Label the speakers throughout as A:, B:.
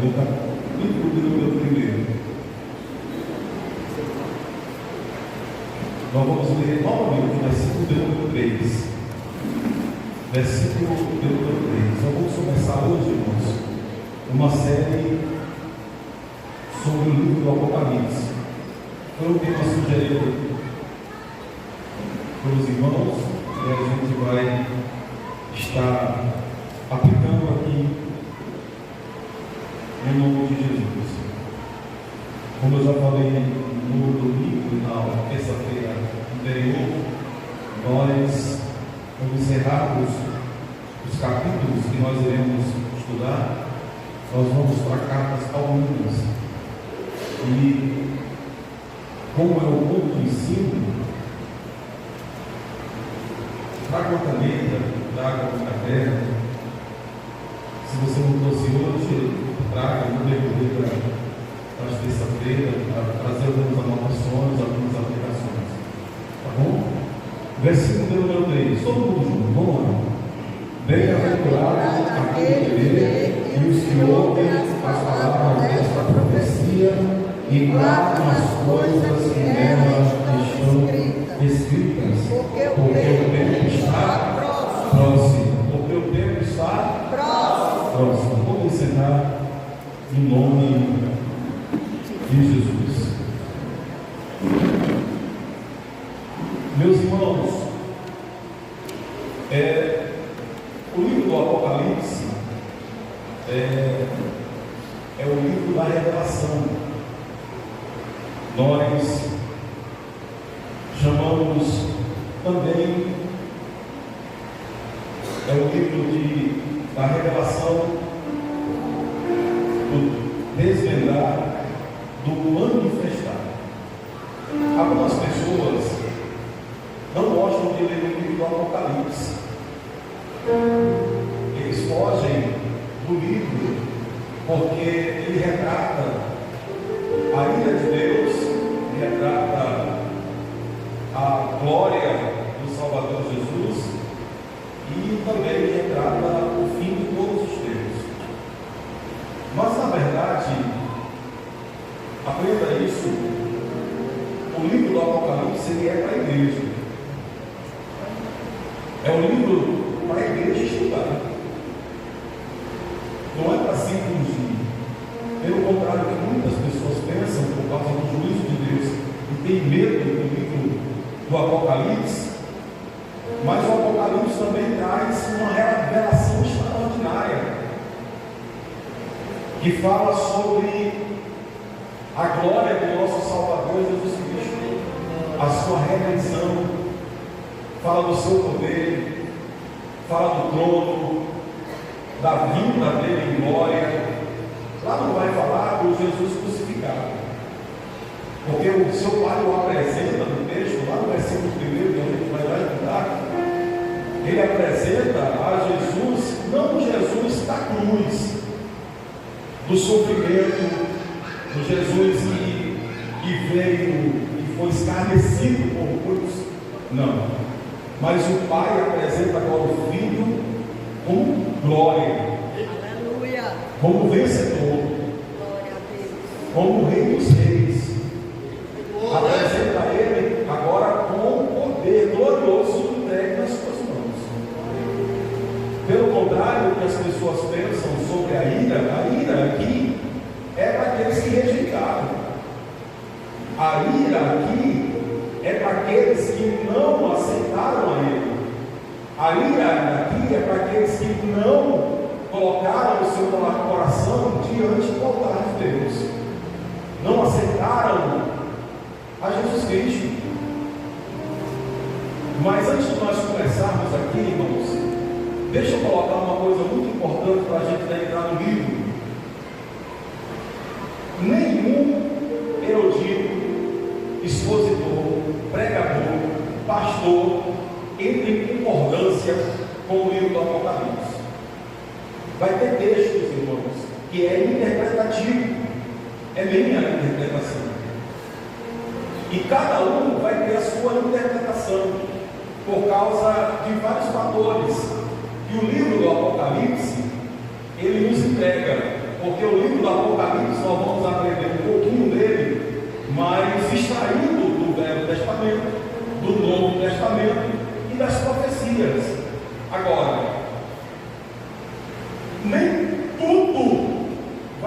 A: livro de número 1. Nós vamos ler novamente o versículo de número 3. Versículo de número 3. Nós vamos começar hoje, irmãos, uma série sobre o livro do Apocalipse. Foi um tema sugerido pelos irmãos e a gente vai estar aplicando aqui em nome de Jesus. Como eu já falei no domingo e na terça-feira anterior, nós vamos encerrar os capítulos que nós iremos estudar. Nós vamos para cartas paulinas. E como é o ponto do ensino, traga uma caneta, traga um caderno. Se você não trouxe hoje, traga no decorrer das terça-feira, para trazer algumas anotações, algumas aplicações. Tá bom? Versículo número 3. Todo mundo junto, vamos lá. Bem-aventurado aquele que lê e os que ouvem as palavras desta profecia e guardam as coisas que nelas estão escritas, porque o tempo está próximo. Porque o tempo está próximo. Vamos ensinar em nome de Jesus. Meus irmãos, o livro do Apocalipse é o livro da revelação. Nós chamamos também, é o livro da revelação, do desvendar, do manifestar. Algumas pessoas não gostam de ler o livro do Apocalipse. Eles fogem do livro porque ele retrata a ira de Deus, ele retrata a glória do Salvador Jesus e também retrata o fim de todos os tempos. Mas na verdade, aprenda isso, o livro do Apocalipse ele é para a igreja. É um livro para a igreja estudar. Não é para se fugir. Pelo contrário do que muitas pessoas pensam por causa do juízo de Deus e tem medo do livro do Apocalipse, mas o Apocalipse também traz uma revelação extraordinária que fala sobre a glória do nosso Salvador Jesus Cristo, a sua redenção, fala do seu poder, fala do trono, da vinda dele em glória. Lá não vai falar do Jesus crucificado, porque o seu pai o apresenta no texto, lá no versículo 1, que a gente vai lá estudar, ele apresenta a Jesus, não Jesus da cruz, do sofrimento, do Jesus que veio e foi escarnecido por muitos, não, mas o pai apresenta agora o filho com glória, como vencedor, como rei dos reis. Apresenta ele agora com o poder glorioso entregue nas suas mãos. Pelo contrário do que as pessoas pensam sobre a ira aqui é para aqueles que rejeitaram. A ira aqui é para aqueles que não aceitaram a ele. A ira aqui é para aqueles que não colocaram o seu coração diante do altar de Deus, não aceitaram a Jesus Cristo. Mas antes de nós começarmos aqui, irmãos, deixa eu colocar uma coisa muito importante para a gente entrar no livro. Nenhum erudito, expositor, pregador, pastor entra em concordância com o livro do Apocalipse. Vai ter textos, irmãos, que é interpretativo, é minha interpretação, e cada um vai ter a sua interpretação por causa de vários fatores. E o livro do Apocalipse ele nos entrega, porque o livro do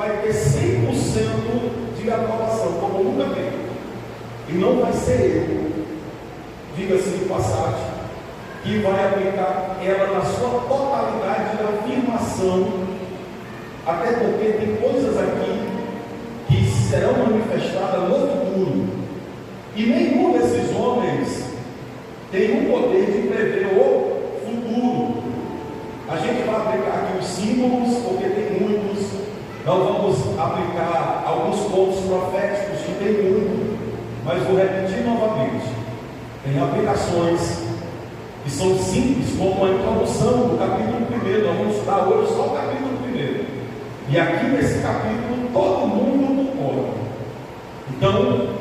A: vai ter 100% de aprovação, como nunca teve. E não vai ser eu, diga-se de passagem, que vai aplicar ela na sua totalidade de afirmação, até porque tem coisas aqui que serão manifestadas no futuro. E nenhum desses homens tem o poder de prever o futuro. A gente vai aplicar aqui os símbolos, porque tem muitos. Nós vamos aplicar alguns pontos proféticos, que tem muito, mas vou repetir novamente. Tem aplicações que são simples, como a introdução do capítulo 1. Nós vamos estudar hoje só o capítulo 1. E aqui nesse capítulo todo mundo concorda. Então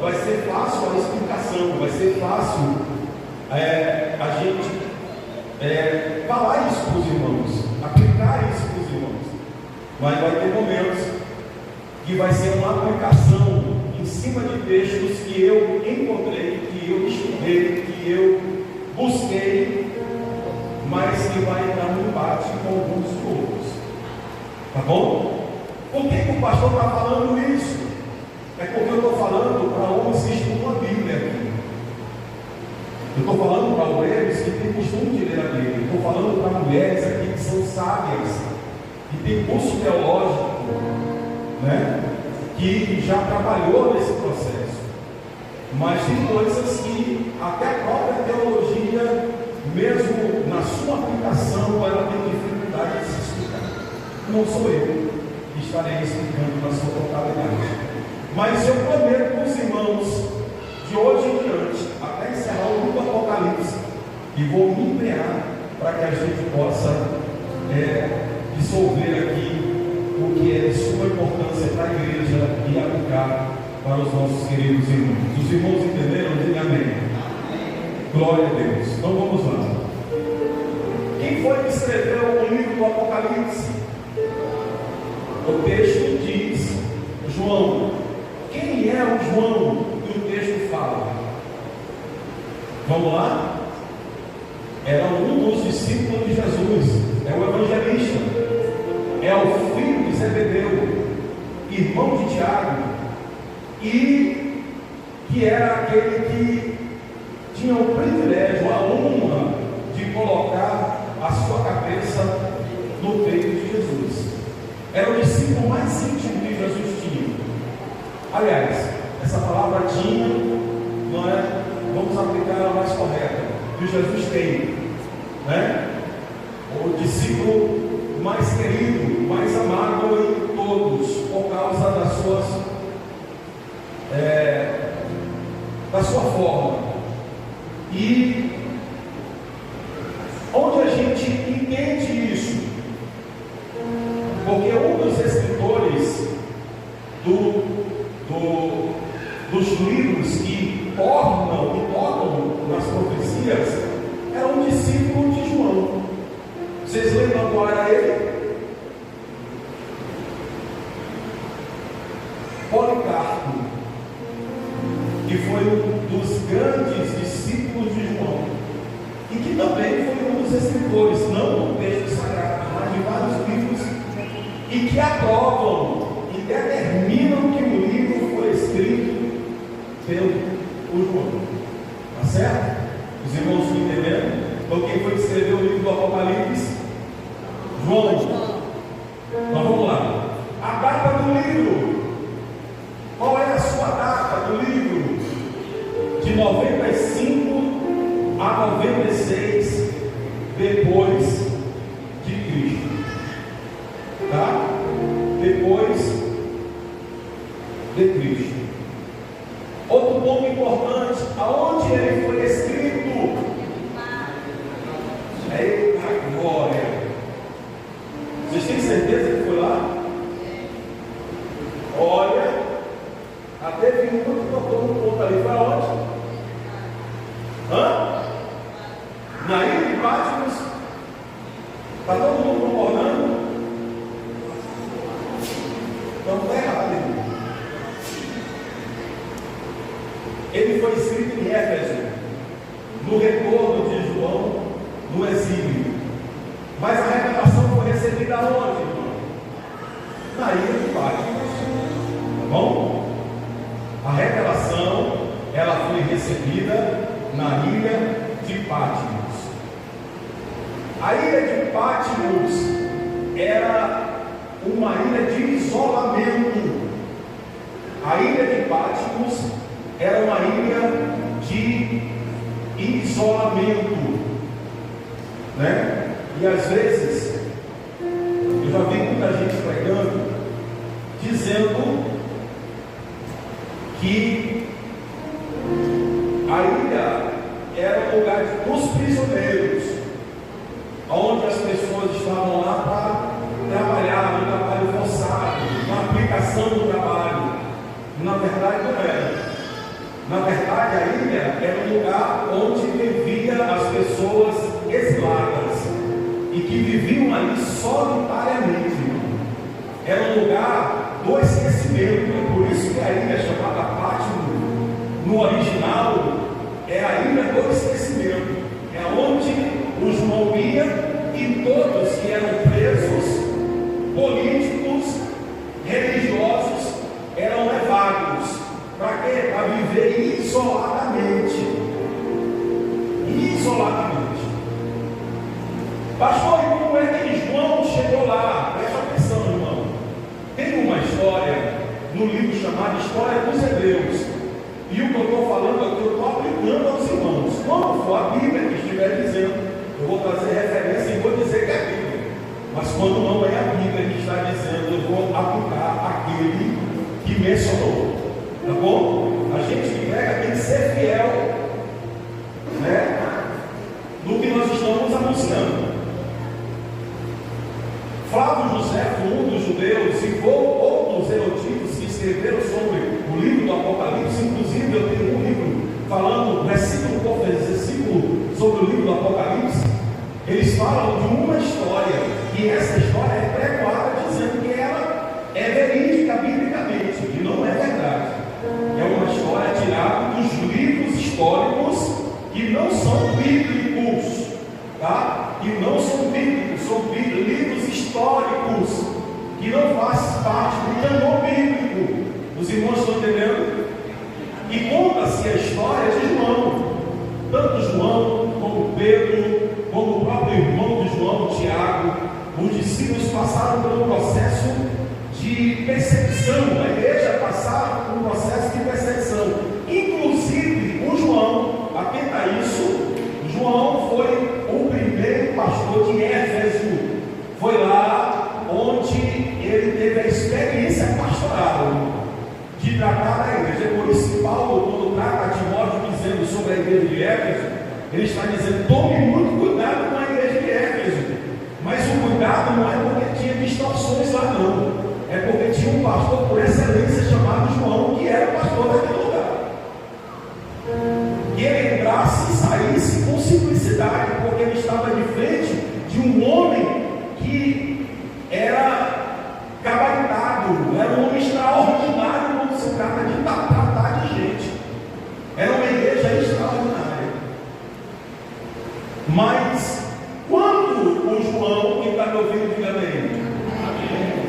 A: vai ser fácil a explicação, vai ser fácil a gente falar isso para os irmãos, aplicar isso para os irmãos. Mas vai ter momentos que vai ser uma aplicação em cima de textos que eu encontrei, que eu estudei, que eu busquei, mas que vai entrar no embate com alguns outros. Tá bom? Por que o pastor está falando isso? É porque eu estou falando para homens que estudam a Bíblia aqui. Eu estou falando para obreiros que têm costume de ler a Bíblia. Estou falando para mulheres aqui que são sábias, que têm curso teológico, né? Que já trabalhou nesse processo. Mas tem coisas que até a própria teologia, mesmo na sua aplicação, ela tem dificuldade de se explicar. Não sou eu que estarei explicando na sua totalidade. Mas eu prometo para os irmãos, de hoje em diante, até encerrar o livro do Apocalipse, e vou me empenhar para que a gente possa dissolver aqui o que é de suma importância para a igreja e aplicar para os nossos queridos irmãos. Os irmãos entenderam? Diga amém. Glória a Deus. Então vamos lá. Quem foi que escreveu o livro do Apocalipse? O texto diz João. Quem é o João que o texto fala? Vamos lá? Era um dos discípulos de Jesus, é o evangelista, é o filho de Zebedeu, irmão de Tiago, e que era aquele que tinha o privilégio, a honra de colocar a sua cabeça no peito de Jesus. Era o discípulo mais íntimo que Jesus tinha. Aliás, essa palavra tinha, não é? Vamos aplicar a mais correta, que Jesus tem, né? O discípulo mais querido, mais amado em todos, por causa da sua forma. E onde a gente entende isso? Porque um dos escritores dos livros que tornam e tocam nas profecias era um discípulo de João. Vocês lembram qual era ele? Policarpo, que foi um dos grandes discípulos de João, e que também foi um dos escritores, não do texto sagrado, mas de vários livros, e que aprovam e determinam que o livro foi escrito pelo João. Tá certo? Os irmãos estão entendendo? Então quem foi que escreveu o livro do Apocalipse? João. Então vamos lá. A data do livro. Qual é a sua data do livro? De 95 a 96 depois de Cristo. Tá? Depois de Cristo. Outro ponto importante, aonde ele foi escrito? Eita glória! Vocês têm certeza que foi lá? Olha, até vi um que tocou no ponto ali, foi aonde? Na ilha de Patmos? Está todo mundo concordando? Então está errado, irmão. Ele foi escrito em Éfeso, no retorno de João, no exílio. Mas a revelação foi recebida aonde, irmão? Na ilha de Patmos. Bom, a revelação, ela foi recebida na ilha de Patmos. A ilha de Patmos era uma ilha de isolamento. A ilha de Patmos era uma ilha de isolamento, né? E às vezes eu já vi muita gente pregando dizendo que a ilha era um lugar dos prisioneiros, onde as pessoas estavam lá para trabalhar no trabalho forçado, na aplicação do trabalho. Na verdade não era. Na verdade a ilha era um lugar onde viviam as pessoas exiladas e que viviam ali solitariamente. Era um lugar do esquecimento. É por isso que a ilha é chamada Patmos, no original, é a ilha do esquecimento. É onde o João ia e todos que eram presos, políticos, religiosos, eram levados. Para quê? Para viver isoladamente. Isoladamente. Pastor, e como é que João chegou lá? Presta atenção, irmão. Tem uma história no livro chamado História dos Hebreus. E o que eu estou falando aqui, eu estou aplicando aos irmãos. Quando for a Bíblia que estiver dizendo, eu vou trazer referência e vou dizer que é a Bíblia. Mas quando não é a Bíblia que está dizendo, eu vou aplicar aquele que mencionou. Tá bom? A gente que prega tem que ser fiel, né, no que nós estamos anunciando. Flávio José foi um dos judeus e outros eruditos que escreveram sobre o livro do Apocalipse. Inclusive eu tenho um livro falando versículo por versículo sobre o livro do Apocalipse. Eles falam de uma história, e essa história é pregoada dizendo que ela é verídica biblicamente, e não é verdade. É uma história tirada dos livros históricos que não são bíblicos, tá? Que não são bíblicos, são livros históricos que não fazem parte do canônico bíblico. Os irmãos estão entendendo? E conta-se a história de João, tanto João como Pedro, como o próprio irmão de João, Tiago. Os discípulos passaram por um processo de perseguição. A igreja passaram por um processo de perseguição. Inclusive o João, atenta a isso, João foi o primeiro pastor de Éfeso. Foi lá onde ele teve a experiência pastoral de tratar a igreja. É por isso que Paulo, quando trata a Timóteo dizendo sobre a igreja de Éfeso, ele está dizendo: tome muito cuidado com a igreja de Éfeso. Mas o cuidado não é porque tinha distorções lá, não. É porque tinha um pastor por excelência chamado João, que era pastor daquele lugar. Que ele entrasse e saísse com simplicidade, porque ele estava de frente de um homem que era gabaritado, era um homem extraordinário quando se trata de tratar de gente. Era uma igreja extraordinária. Mas quando o João, que está me ouvindo, diga bem,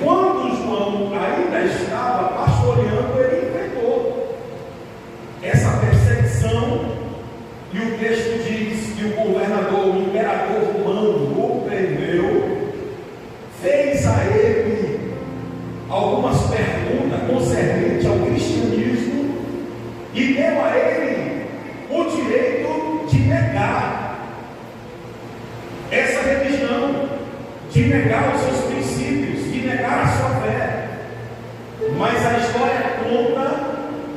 A: quando João ainda estava pastoreando, ele enfrentou essa perseguição. E o texto diz que o governador, o imperador romano, o Preneu, fez a ele algumas perguntas concernentes ao cristianismo e deu a ele o direito de negar essa religião, de negar os seus princípios, de negar a sua fé. Mas a história conta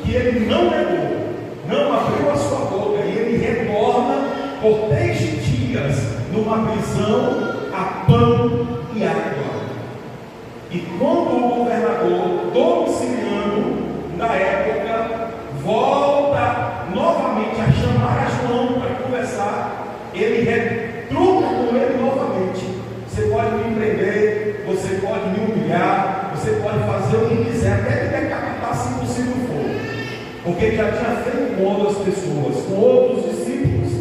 A: que ele não negou, não abriu a sua boca, e ele retorna por 3 dias numa prisão a pão e água. E quando o governador Domiciano, na época, volta novamente a chamar a João para conversar, ele retruca com ele novamente: você pode me prender, você pode me humilhar, você pode fazer o que quiser, até me decapitar se possível for, porque ele já tinha feito com outras pessoas, com outros discípulos,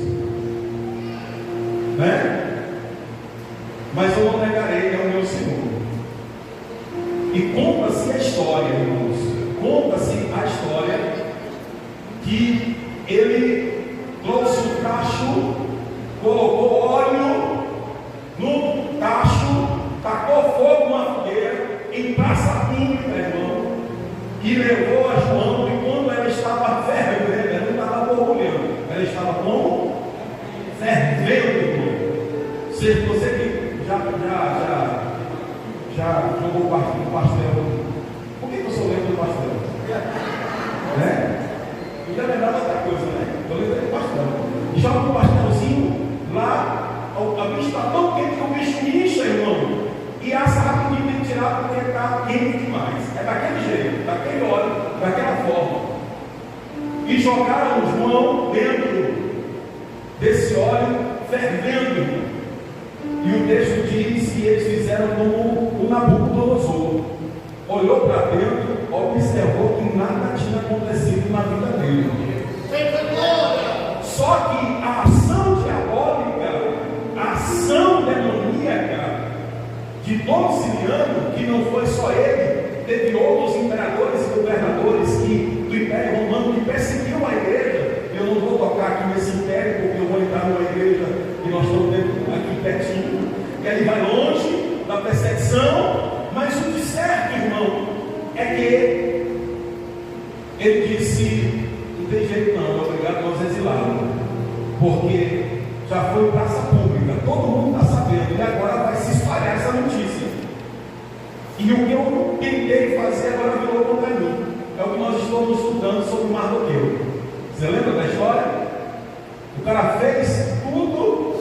A: né? Mas eu não negarei, é o meu Senhor. E conta-se a história, irmãos, conta-se a história que ele trouxe um tacho, colocou óleo no tacho, tacou fogo numa fogueira em praça pública, irmão, e levou a João. E quando ela estava fervendo, ela não estava borbulhando, ela estava como? Fervendo, irmão. Você que já jogou pastel. Por que eu sou lembro do pastel? Né? E já lembrava outra coisa, né? Eu lembrei do pastel. E joga um pastelzinho lá, a bicho está tão quente que o bicho incha, irmão. E assa rapidinho tem que tirar porque está quente demais. É daquele jeito, daquele óleo, daquela forma. E jogaram João dentro desse óleo fervendo. E o texto diz que eles fizeram como o Nabucodonosor. Olhou para dentro, observou que nada tinha acontecido na vida dele. Só que a ação diabólica, a ação demoníaca de Dom Siriano, que não foi só ele, teve outros imperadores e governadores do Império Romano que perseguiam a igreja. Eu não vou tocar aqui nesse império, porque eu vou entrar numa igreja que nós estamos aqui pertinho, e ele vai longe da perseguição. Mas o de certo, irmão, é que ele disse: não tem jeito não, obrigado, nós exilamos, porque já foi praça pública, todo mundo está sabendo, e agora vai se espalhar essa notícia. E o que eu tentei fazer agora virou contra mim. É o que nós estamos estudando sobre Mardoqueu. Você lembra da história? O cara fez tudo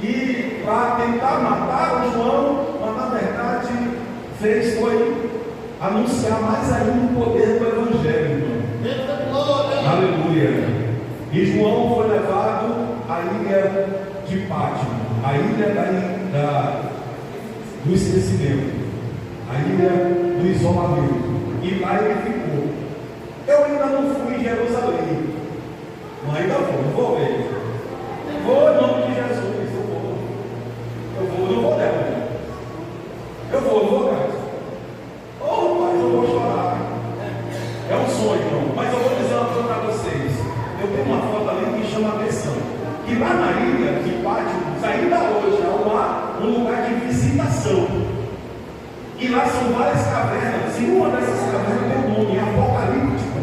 A: e para tentar matar o João, mas na verdade foi anunciar mais ainda o poder do Evangelho, irmão. Aleluia. E João foi levado à ilha de Pátimo, a ilha do esquecimento, a ilha do isolamento. E lá ele ficou. Eu ainda não fui em Jerusalém, mas ainda vou ver. Vou em nome de Jesus, eu não vou dela. Eu vou, cara. Oh, mas eu vou chorar. É um sonho, irmão. Mas eu vou dizer uma coisa para vocês. Eu tenho uma foto ali que me chama a atenção. Que lá na ilha de Pátimo, ainda hoje, há um lugar de visitação. E lá são várias cavernas. E uma dessas cavernas tem um nome, Apocalíptico.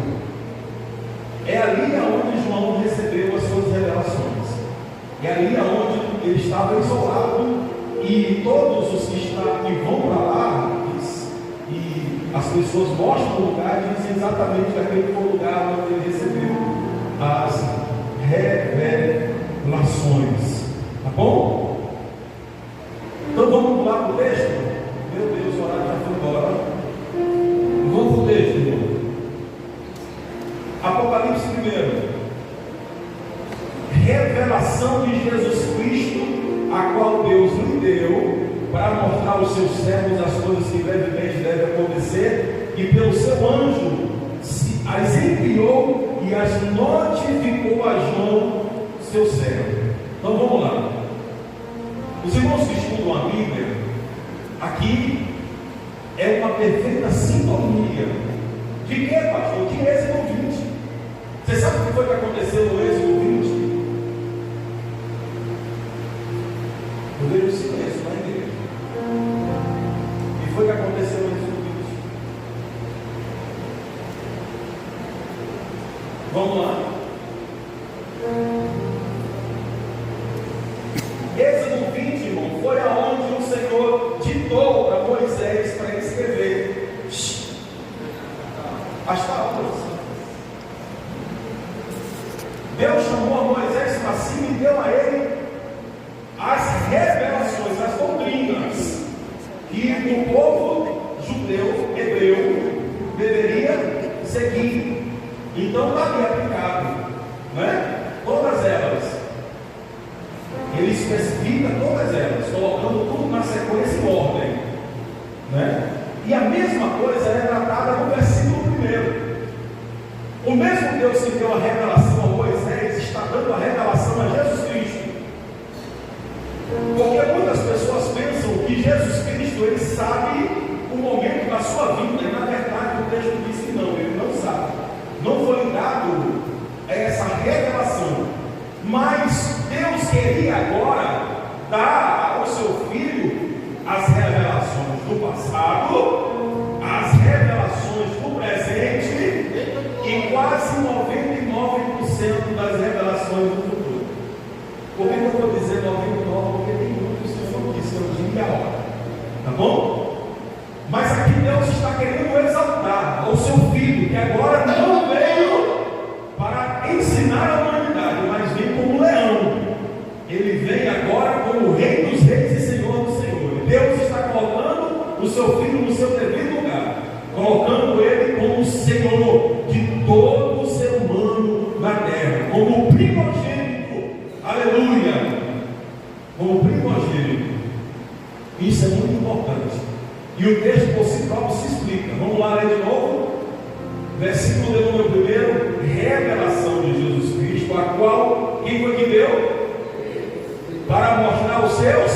A: É ali onde João recebeu as suas revelações. É ali onde ele estava isolado. E todos os que vão para lá, e as pessoas mostram o lugar e dizem exatamente que aquele foi o lugar onde ele recebeu as revelações. Tá bom? Então vamos lá para o texto? Meu Deus, o horário já foi embora. Vamos para o texto, irmão. Apocalipse 1. Revelação de Jesus Cristo, a qual Deus lhe deu para mostrar aos seus servos as coisas que brevemente devem acontecer, e pelo seu anjo as enviou e as notificou a João, seu servo. Então vamos lá. Os irmãos que estudam a Bíblia, aqui é uma perfeita sintonia. De que, pastor? De Êxodo 20. Você sabe o que foi que aconteceu no Êxodo 20? Eu vejo silêncio na igreja. O que foi que aconteceu no Êxodo 20? Vamos lá. Êxodo 20, irmão, foi aonde o Senhor ditou para Moisés para escrever as palavras. Deus chamou a Moisés para cima e deu a ele as revelações, as doutrinas que o povo judeu, hebreu, deveria seguir. Então está ali aplicado, né? Todas elas. Ele especifica todas elas, colocando tudo na sequência e ordem, né? E a mesma coisa é tratada no versículo 1. O mesmo Deus que deu a revelação a Moisés está dando a revelação a Jesus Cristo. Porque muitas pessoas pensam que Jesus Cristo ele sabe o momento da sua vida, e na verdade o texto diz que não. Ele dado essa revelação, mas Deus queria agora dar ao seu filho as revelações do passado, as revelações do presente e quase 99% das revelações do futuro. Por que eu estou dizendo 99%? Porque tem muitos que são de meia hora, tá bom? Mas aqui Deus está querendo exaltar ao seu filho, que agora não veio para ensinar a humanidade, mas vem como leão. Ele vem agora como Rei dos Reis e Senhor dos Senhores. Deus está colocando o seu filho no seu devido lugar, colocando ele como Senhor de todo o ser humano na terra, como primogênito. Aleluia! Como primogênito. Isso é muito importante. E o texto por si próprio se explica. Vamos lá ler de novo. Versículo de número 1. Revelação de Jesus Cristo, a qual quem foi que deu? Para mostrar aos seus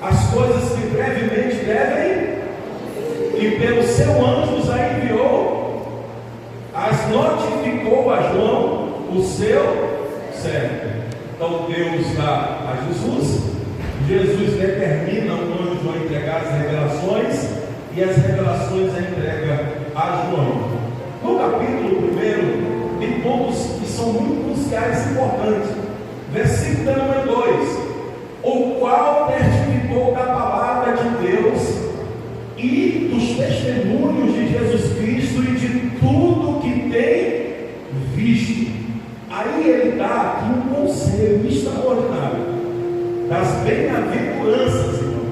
A: as coisas que brevemente devem, e pelo seu anjo os enviou, as notificou a João, o seu servo. Então Deus dá a Jesus, Jesus determina um anjo a entregar as revelações, e as revelações a entrega a João. No capítulo 1, tem pontos que são muito cruciais e importantes. Versículo número 2: o qual testificou da palavra de Deus e dos testemunhos de Jesus Cristo e de tudo que tem visto. Aí ele dá aqui um conselho extraordinário das bem-aventuranças, irmão.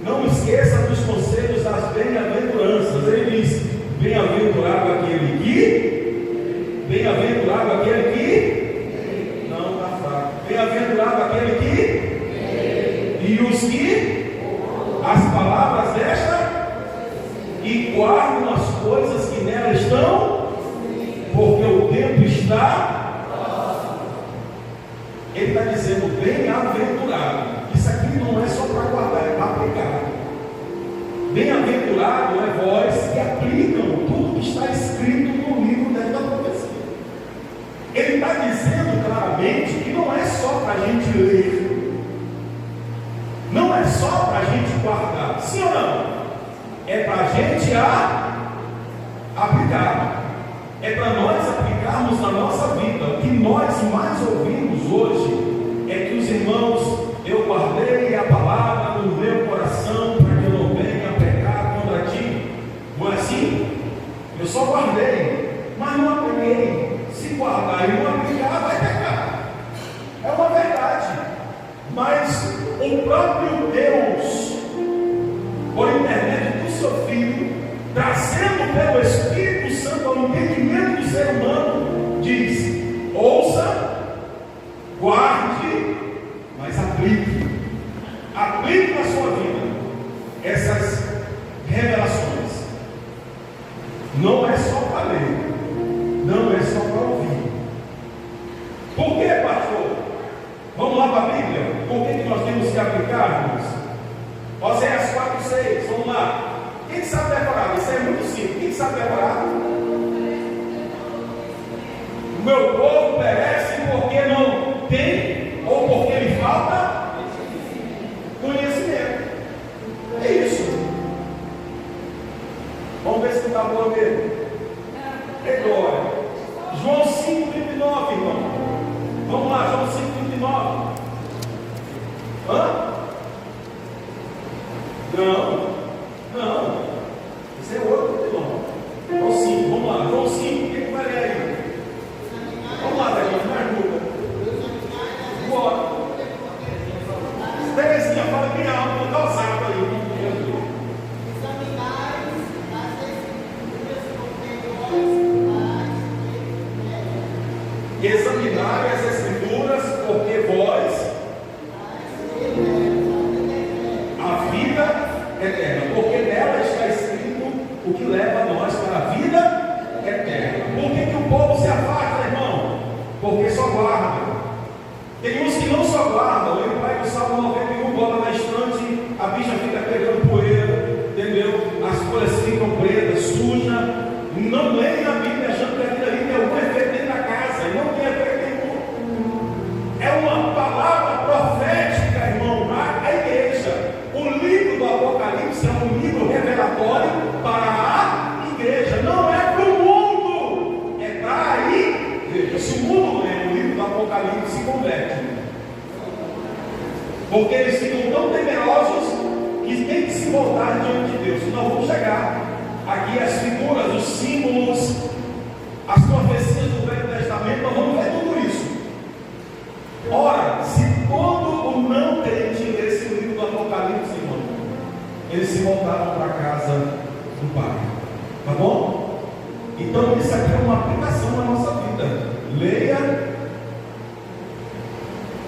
A: Não esqueça dos conselhos das bem-aventuranças. Ele diz: bem-aventurado aquele que, bem-aventurado aquele que, não está fraco, bem-aventurado aquele que, e os que, as palavras desta, e guardam as coisas que nela estão, porque o tempo está. Ele está dizendo bem-aventurado. Isso aqui não é só para guardar, é para aplicar. Bem-aventurado é vós que aplicam tudo que está escrito no livro desta profecia. Ele está dizendo claramente que não é só para a gente ler, não é só para a gente guardar, sim ou não? É para a gente aplicar. É para nós aplicarmos na nossa vida. O que nós mais ouvimos hoje é que os irmãos, eu guardei a palavra no meu coração para que eu não venha pecar contra ti. Não é assim? Eu só guardei, mas não apliquei. Se guardar e não aplicar, vai pecar. É uma verdade. Mas o próprio Deus, por intermédio do seu Filho, trazendo pelo Espírito Santo ao entendimento do ser humano, diz: ouça, guarde, mas aplique. Aplique na sua vida essas revelações. Não é só para ler, não é só para ouvir. Por que, pastor? Vamos lá para a Bíblia. Por que nós temos que aplicar, irmãos? Oséias 4:6, vamos lá. Quem sabe decorar? Isso é muito simples. Quem sabe decorar? O meu povo perece porque não tem, ou porque lhe falta conhecimento. É isso. Vamos ver se está boa mesmo. É glória. João 5:39, irmão. Vamos lá, João 5:39. Hã? Não. Esse é outro, irmão. João 5, vamos lá. João 5, o que vai ler aí? Vamos lá, Daniel, me ajuda. Bora. Terezinha, fala bem alto, dá o saco aí. Examinai as Escrituras, porque vós a vida eterna, porque nela está escrito o que leva nós para a vida eterna. Por que o povo se afasta, irmão? Porque só guarda. Tem uns que não só guardam. Ele vai para o Salmo 91, bota na estante, a bicha fica pegando poeira, entendeu? As folhas ficam pretas, sujas. Não leem a Bíblia achando que aquilo ali tem algum efeito porque eles ficam tão temerosos que tem que se voltar diante de Deus. Nós vamos chegar aqui as figuras, os símbolos, as profecias do Velho Testamento, nós vamos ver tudo isso. Ora, se todo o não crente lesse o livro do Apocalipse, irmão, eles se voltaram para a casa do Pai. Tá bom? Então isso aqui é uma aplicação na nossa vida. Leia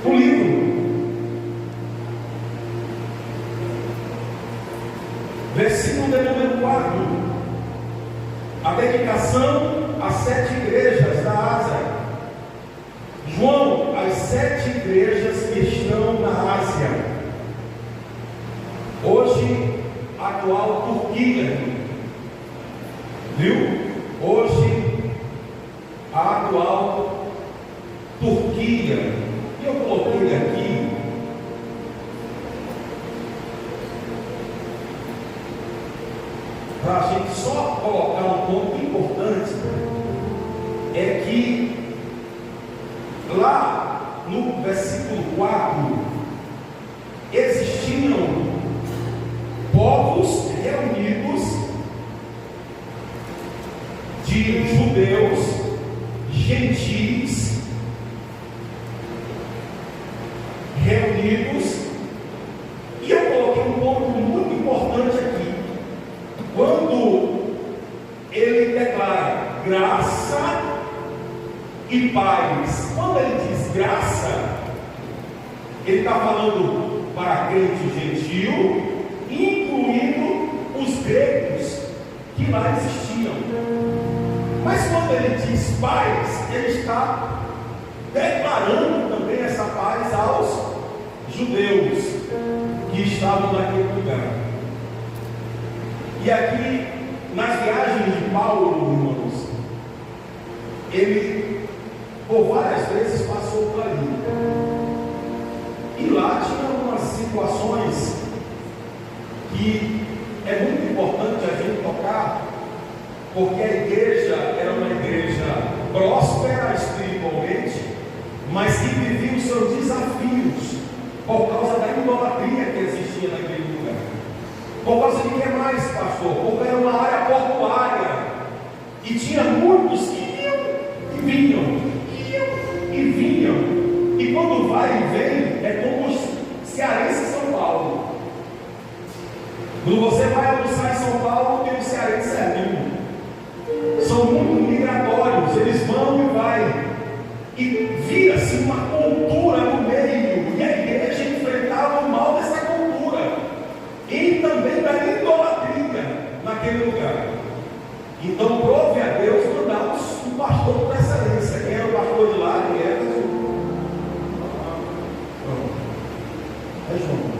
A: o livro. Versículo de número 4. A dedicação às 7 igrejas da Ásia. João, as 7 igrejas que estão na Ásia. Hoje, atual Turquia. Viu? Hoje, a atual Turquia. E eu coloquei aqui para a gente só colocar um ponto importante, é que lá no versículo 4 existiam povos reunidos de judeus, gentis, reunidos, e eu coloquei um ponto muito importante aqui. Quando ele declara graça e paz, quando ele diz graça, ele está falando para crente gentil, incluindo os gregos que lá existiam. Mas quando ele diz paz, ele está declarando também essa paz aos judeus que estavam naquele lugar. E aqui, nas viagens de Paulo, irmãos, ele por várias vezes passou por ali. E lá tinha umas situações que é muito importante a gente tocar, porque a igreja era uma igreja próspera espiritualmente, mas que vivia os seus desafios por causa da idolatria que existia naquele lugar. Por causa de que mais, pastor? Porque era uma área portuária e tinha muitos que iam e vinham, iam e vinham. E quando vai e vem, é como os cearenses São Paulo. Quando você vai almoçar em São Paulo, tem um cearense servindo. São muito migratórios, eles vão e vai. E vira-se uma cultura no meio, e a igreja enfrentava o mal dessa cultura, e também da idolatria naquele lugar. Então, prove a Deus, mandamos um pastor por excelência. Quem era o pastor de lá? Quem era? É João.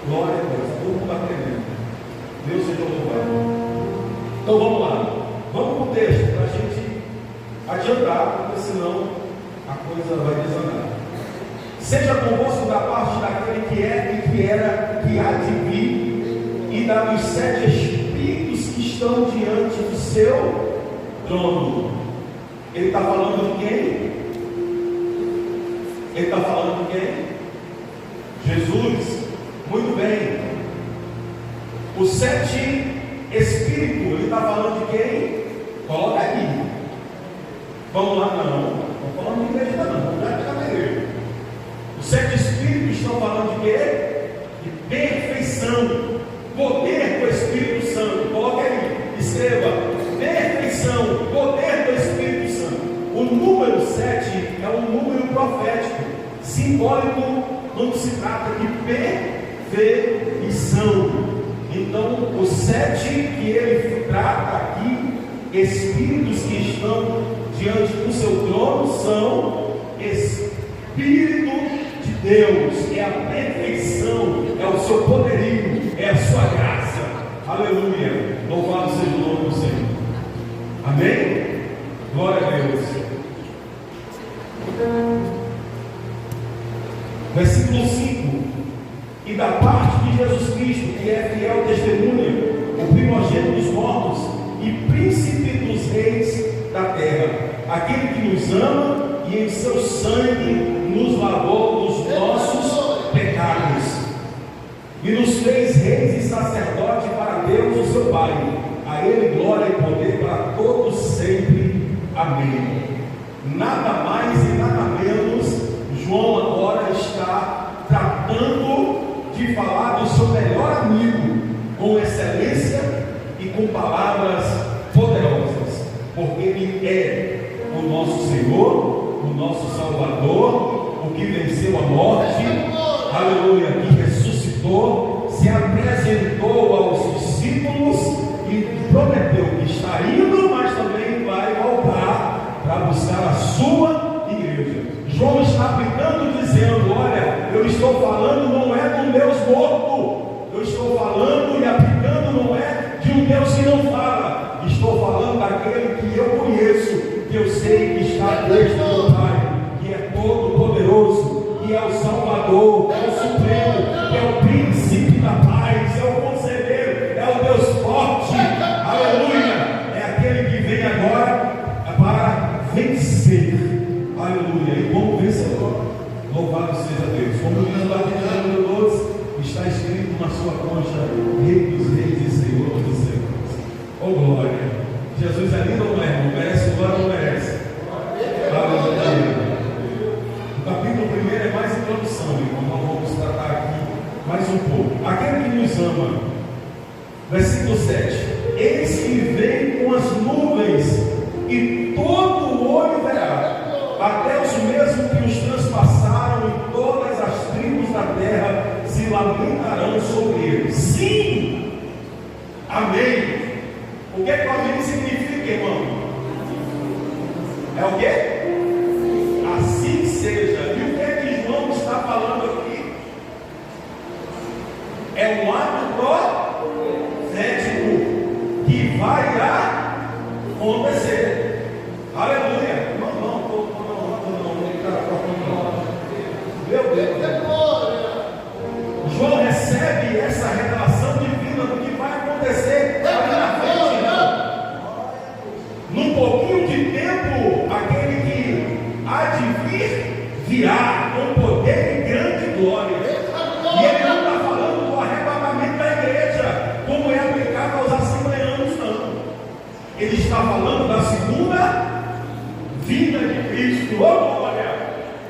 A: Glória a Deus, todo mundo aprendendo. Deus seja louvado. Então vamos lá, vamos para o texto para a gente adiantar, porque senão a coisa vai desandar. Seja convosco da parte daquele que é e que era, que há de vir, e dos 7 espíritos que estão diante do seu trono. Ele está falando de quem? Ele está falando de quem? Jesus. Muito bem. Os 7 espíritos, ele está falando de quem? Coloca aí. Vamos lá, não estou falando de igreja, não. Vamos já pegar na igreja. Os 7 espíritos estão falando de quê? De perfeição, poder do Espírito Santo. Coloca aí, escreva: perfeição, poder do Espírito Santo. O número 7 é um número profético, simbólico, quando se trata de perfeição. Então, os 7 que ele trata aqui, espíritos que estão diante do seu trono, são Espírito de Deus, é a perfeição, é o seu poderio, é a sua graça. Aleluia, louvado seja o nome do Senhor. Amém? Glória a Deus. Versículo 5: e da parte de Jesus Cristo, que é fiel testemunha, o primogênito dos mortos e príncipe dos reis da terra, aquele que nos ama e em seu sangue nos lavou dos nossos pecados pecados, e nos fez reis e sacerdotes para Deus, o seu Pai. A Ele glória e poder para todos sempre. Amém. Nada mais e nada menos, João agora está tratando de falar do seu melhor amigo, com excelência e com palavras poderosas, porque Ele é o nosso Senhor, o nosso Salvador, o que venceu a morte, aleluia, que ressuscitou, se apresentou aos discípulos e prometeu que está indo, mas também vai voltar para buscar a sua igreja. João está aplicando, dizendo: olha, eu estou falando não é do Deus morto, eu estou falando e aplicando não é de um Deus que não fala, estou falando daquele que eu conheço, que eu sei que está desde o meu Pai, que é todo poderoso, que é o Salvador, que é o Supremo, que é o Príncipe da Paz, é o Conselheiro, é o Deus forte, aleluia, é aquele que vem agora para vencer, aleluia, e como vencedor, louvado seja Deus. Como diz o capítulo 12, está escrito na sua concha: Rei dos Reis e Senhor dos Senhores. Oh glória! Jesus é lindo ou não é? Não merece glória ou não merece? Aleluia! O capítulo 1 é mais introdução, irmão. Nós vamos tratar aqui mais um pouco. Aquele que nos ama, versículo 7: eis que vem com as nuvens, e todo o olho verá, até os mesmos que os transpassaram, e todas as tribos da terra se lamentarão sobre ele. Sim! Amém! O que é que amém significa, irmão? É o quê? Assim seja. E o que é que João está falando aqui? É um ato profético que vai acontecer. Aleluia! Não. Meu Deus! João recebe essa revelação divina do que vai acontecer ali na frente. Num pouquinho de tempo, aquele que há de vir, virá com poder e grande glória. E ele não está falando do arrebatamento da igreja, como é aplicado aos assembleanos, não. Ele está falando da segunda vinda de Cristo. Oh glória!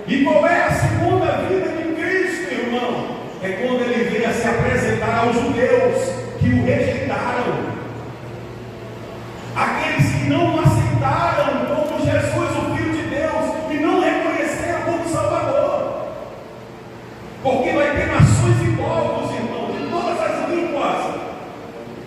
A: E qual é a segunda vinda de Cristo, irmão? É quando ele veio a se apresentar aos judeus que o rejeitaram, aqueles que não aceitaram como Jesus, o Filho de Deus, e não reconheceram como Salvador, porque vai ter nações e povos, irmão, de todas as línguas,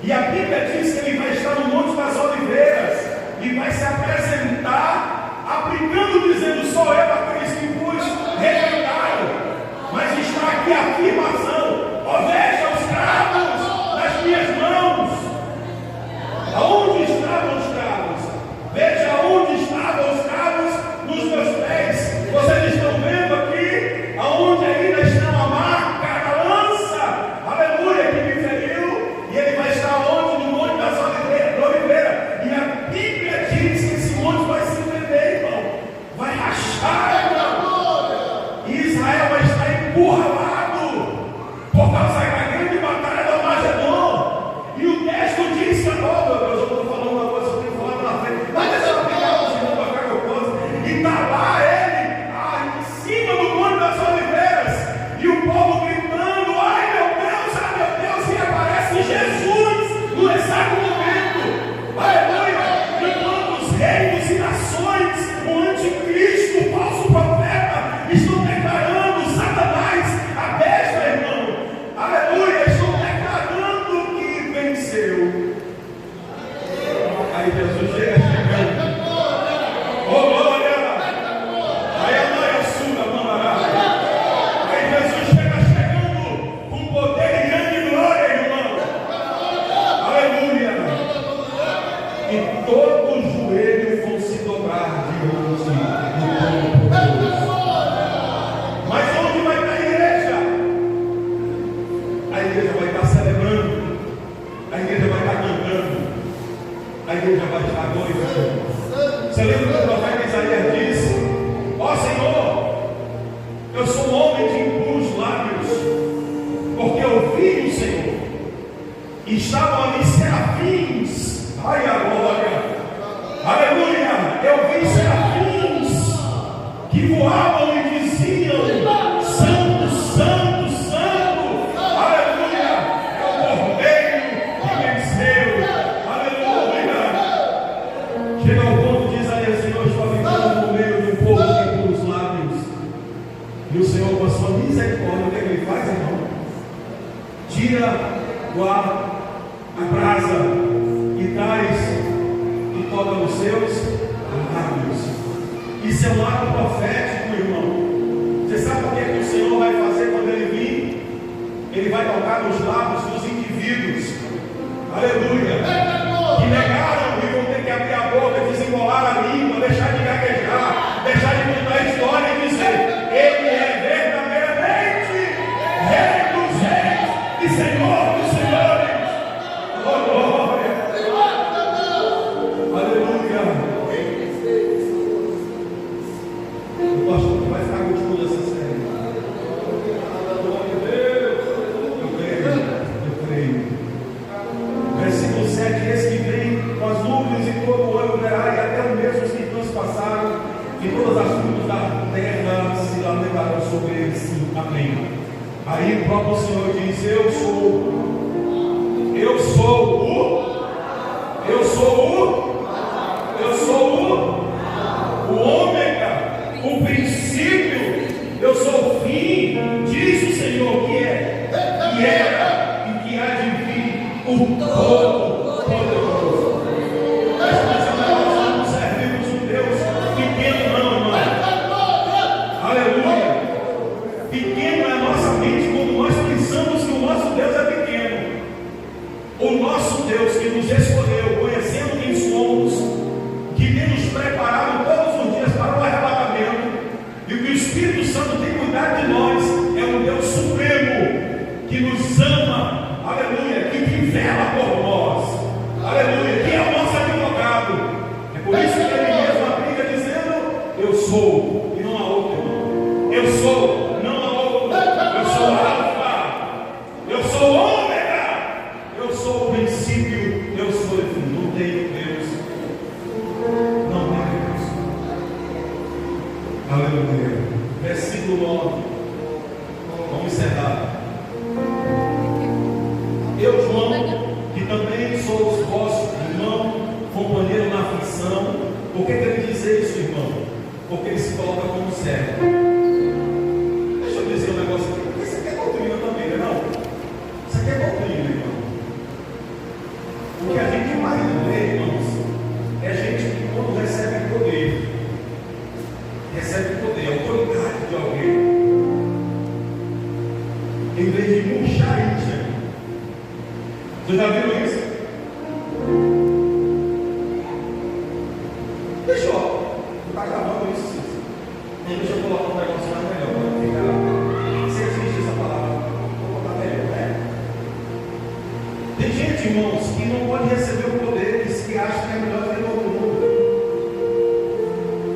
A: e a Bíblia diz que ele vai estar no Monte das Oliveiras e vai se apresentar, aplicando, dizendo: sou eu aqueles que vos rejeitaram. Mas está aqui a afirmação: ó, veja os cravos nas minhas mãos. Aonde estavam os cravos? Veja aonde estavam os cravos nos meus pés. Vocês estão vendo aqui aonde ainda estão a marca da lança, aleluia, que me feriu. E ele vai estar onde? No Monte das Oliveiras. E a Bíblia diz que esse monte vai se entender, irmão, vai rachar, irmão. E Israel vai estar encurralado por causa da grande batalha do Armagedon. E o texto diz que, oh meu Deus, eu estou falando uma coisa que eu tenho falado na frente, mas deixa eu pegar o segundo para cá que eu posso. E está lá ele, em cima do Monte das Oliveiras, e o povo gritando: ai meu Deus, e aparece Jesus no exato momento, aleluia, enquanto os reinos e nações, o anticristo, o falso profeta, estão declarando Satanás a besta, irmão, aleluia, estão declarando que venceu. Aí Jesus chega chegando. Oh glória! Aí a noia suga, mamará. Aí Jesus chega chegando com poder e grande glória, irmão. Aleluia! E todo joelho vão se dobrar diante do Todo-Poderoso. Mas onde vai estar a igreja? A igreja vai estar celebrando, a igreja vai estar cantando, a igreja vai estar glorificando. Você lembra que o profeta Isaías disse: ó Senhor, eu sou um homem de impuros lábios, estavam ali serafins. Ai, a glória! Aleluia! Eu vi serafins que voavam e diziam: Santo, Santo, Santo. Aleluia! É o Cordeiro que venceu. Aleluia! Chega ao ponto de Isaías: Senhor, estou habitando no meio de um povo que tem puros lábios. E o Senhor, com a sua misericórdia, o que ele faz, irmão? Tira a brasa e traz e toca nos seus lábios. Isso é um ato profético, irmão. Você sabe o que é que o Senhor vai fazer quando Ele vir? Ele vai tocar nos lábios dos indivíduos, aleluia, que negaram e vão ter que abrir a boca, desembolar a língua, deixar de gaguejar, deixar de contar a história e dizer: Ele é verdadeiramente Rei dos Reis e Senhor dos Senhores. Oh, glória! Aleluia! O pastor que vai ficar continuando essa série. Eu creio. Versículo 7: Esse que vem com as nuvens e todo o olho verá, e até mesmo os que transpassaram, e todas as tribos da terra se lamentarão sobre ele. Sim, amém. Aí o próprio Senhor diz: Eu sou o ômega, o princípio, eu sou o fim, diz o Senhor, que é, que era e que há de vir, o Todo-Poderoso. Nós não servimos um Deus pequeno, não, irmão. Aleluia. Pequeno é a nossa mente quando nós pensamos que o nosso Deus é pequeno. O nosso Deus que nos escolheu, conhecendo quem somos, que tem nos preparado todos os dias para o arrebatamento, e que o Espírito Santo tem cuidado de nós, é um Deus supremo, que nos ama, aleluia, que vela por nós, aleluia, que é o nosso advogado. É por isso que ele mesmo aplica dizendo: Eu sou, e não há outro, irmão. Eu sou, não há outro. Eu sou Alfa, eu sou Ômega, eu sou o princípio, eu sou o fim. Não tenho Deus. Não tenho Deus. Aleluia. Versículo 9. Vamos encerrar. Eu, João, que também sou vosso irmão, companheiro na aflição. Por que ele diz isso, irmão? Porque ele se coloca como servo. Deixa eu dizer um negócio aqui, porque isso aqui é doutrina também, não é não? Isso aqui é doutrina, irmão. O que a gente mais vê, irmãos, é gente que quando recebe poder, autoridade de alguém, em vez de murchar isso, vocês já viram isso? Deixa eu, está gravando isso, sim. Deixa eu colocar um negócio mais melhor, para ficar, se existe essa palavra, vou botar melhor, né? Tem gente, irmãos, que não pode receber o poder, que acha que é melhor que todo mundo.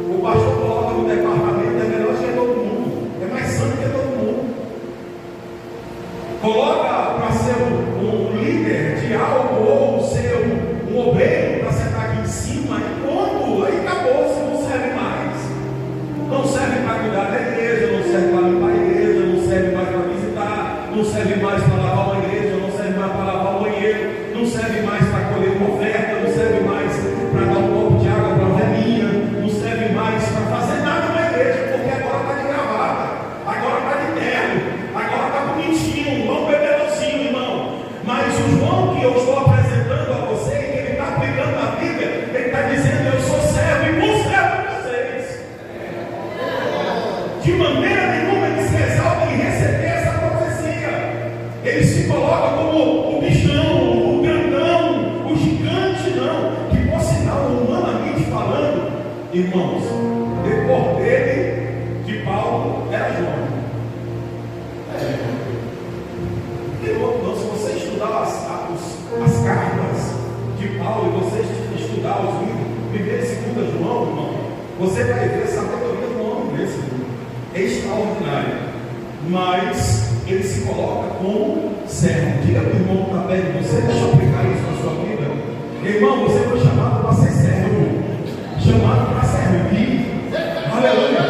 A: O pastor coloca no departamento, é melhor que todo mundo, é mais santo que todo mundo. Coloca para ser um líder de algo, ou ser um obreiro para sentar aqui em cima, e pronto, aí acabou, você não serve mais. Não serve para cuidar da igreja, não serve para limpar a igreja, não serve mais para visitar, não serve mais para lavar uma igreja, não serve mais para lavar o banheiro, não serve mais para colher uma oferta, não serve mais para dar um copo de água para a velhinha, não serve mais para fazer nada na igreja, porque agora está de gravata, agora está de terno, agora está bonitinho, vamos beber docinho, irmão. Mas o João que eu estou apresentando a você, que ele está aplicando na Bíblia, ele está dizendo: Eu sou servo e vou servo vocês. De maneira nenhuma ele se exalta em receber essa profecia. Ele se coloca como o bichão, o grandão, o gigante, não. Que por sinal, humanamente falando, irmãos, depois dele, de Paulo, era João. Então, se você estudar as cartas de Paulo e você estudar os livros 1 e 2 João, irmão, você vai ver essa sabedoria do homem desse. É extraordinário. Mas ele se coloca como servo. Diga para o irmão que está perto de você, deixa eu aplicar isso na sua vida. Irmão, você foi chamado para ser servo, chamado para servir. Aleluia.